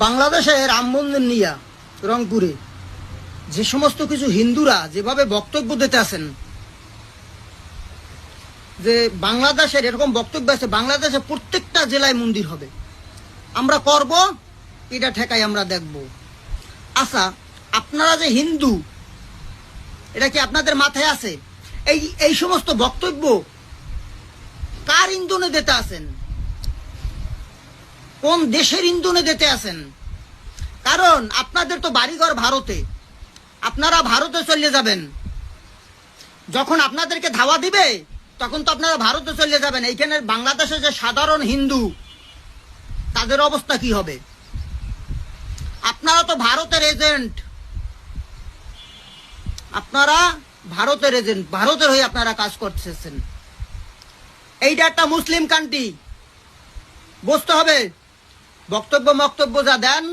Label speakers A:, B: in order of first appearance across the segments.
A: বাংলাদেশে রাম মন্দির নিয়া রংপুরে যে সমস্ত কিছু হিন্দুরা যেভাবে বক্তব্য দিতে আছেন, যে বাংলাদেশের এরকম বক্তব্য আছে বাংলাদেশে প্রত্যেকটা জেলায় মন্দির হবে, আমরা করব, এটা ঠেকাই আমরা দেখব। আচ্ছা, আপনারা যে হিন্দু, এটা কি আপনাদের মাথায় আছে? এই সমস্ত বক্তব্য কার ইন্ধনে দিতে আছেন? কোন দেশের ইন্ধনে দিতে আছেন? কারণ আপনাদের তো বাড়িঘর ভারতে, আপনারা ভারতে চলে যাবেন। যখন আপনাদেরকে ধাওয়া দিবে তখন তো আপনারা ভারতে চলে যাবেন। এইখানে বাংলাদেশে যে সাধারণ হিন্দু, তাদের অবস্থা কি হবে? আপনারা তো ভারতের এজেন্ট, আপনারা ভারতের এজেন্ট, ভারতের হয়ে আপনারা কাজ করতেছেন। এইটা একটা মুসলিম কান্ট্রি, বুঝতে হবে। বক্তব্য যা দেন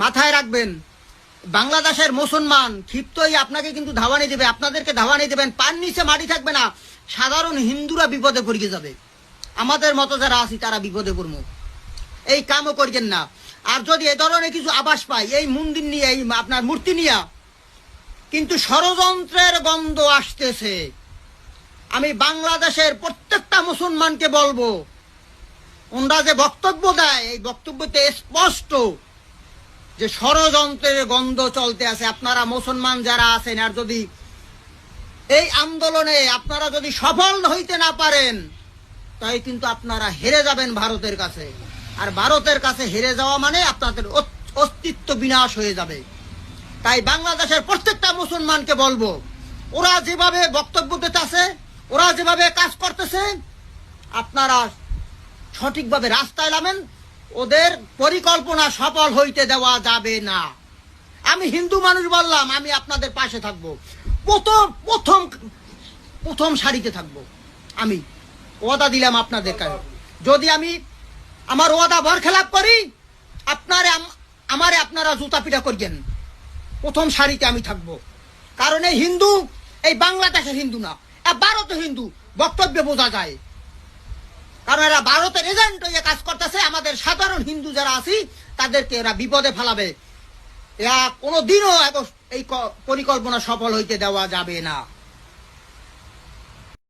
A: মাথায় রাখবেন। বাংলাদেশের মুসলমান ক্ষিপ্তই আপনাকে কিন্তু ধাওয়ানি দেবে, আপনাদেরকে ধাওয়ানি দেবেন, পান নিচে মাটি থাকবে না। সাধারণ হিন্দুরা বিপদে পড়ে যাবে, আমাদের মতো যারা আছি তারা বিপদে পড়ব। এই কামও করবেন না। আর যদি এ ধরনের কিছু আভাস পাই এই মন্দির নিয়ে, এই আপনার মূর্তি নিয়ে, কিন্তু ষড়যন্ত্রের গন্ধ আসতেছে। আমি বাংলাদেশের প্রত্যেকটা মুসলমানকে বলবো, ওনারা যে বক্তব্য দেয় এই বক্তব্যতে স্পষ্ট যে ষড়যন্ত্রের গন্ধ চলতে আছে। আপনারা মুসলমান যারা আছেন, আর যদি এই আন্দোলনে আপনারা যদি সফল হইতে না পারেন, তাই কিন্তু আপনারা হেরে যাবেন ভারতের কাছে। আর ভারতের কাছে হেরে যাওয়া মানে আপনাদের অস্তিত্ব বিনাশ হয়ে যাবে। তাই বাংলাদেশের প্রত্যেকটা মুসলমানকে বলবো, ওরা যেভাবে বক্তব্য দিতে আছে, ওরা যেভাবে কাজ করতেছে, আপনারা সঠিকভাবে রাস্তায় নামেন। ওদের পরিকল্পনা সফল হইতে দেওয়া যাবে না। আমি হিন্দু মানুষ বললাম, আমি আপনাদের পাশে থাকবো, প্রথম সারিতে থাকবো। আমি ওয়াদা দিলাম আপনাদের কাছে, যদি আমি আমার ওয়াদা বরখেলাপ করি, আপনারা জুতা পিটা করবেন। প্রথম সারিতে আমি থাকবো। কারণ এই হিন্দু, এই বাংলাদেশের হিন্দু না, ভারতের হিন্দু, বক্তব্যে বোঝা যায়। কারণ এরা ভারতের এজেন্ট হয়ে কাজ করতেছে। আমাদের সাধারণ হিন্দু যারা আছি তাদেরকে এরা বিপদে ফেলাবে। এরা কোনোদিনও এই পরিকল্পনা সফল হইতে দেওয়া যাবে না।